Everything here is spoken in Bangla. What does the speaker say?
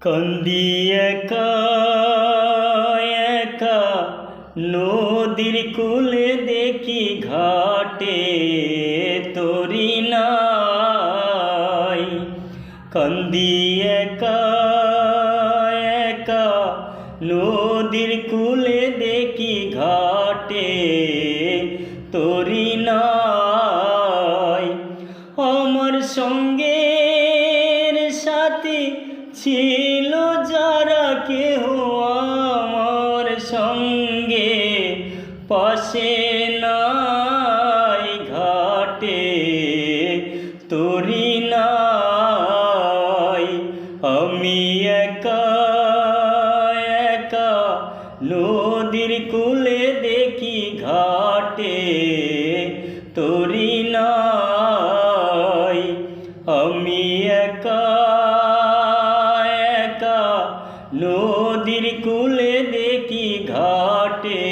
কান্দি একা একা নদীর কূলে দেখি ঘাটে তরি নাই। কান্দি একা একা নদীর কূলে দেখি ঘাটে তরি নাই। আমার সঙ্গের সাথী ছিল যারা, কেহ আমার সঙ্গে পাশে নাই। ঘাটে তরি নাই। আমি একা একা নদীর কূলে দেখি ঘাটে তরি নাই। আমি একা একা নদীর কূলে দেখি ঘাটে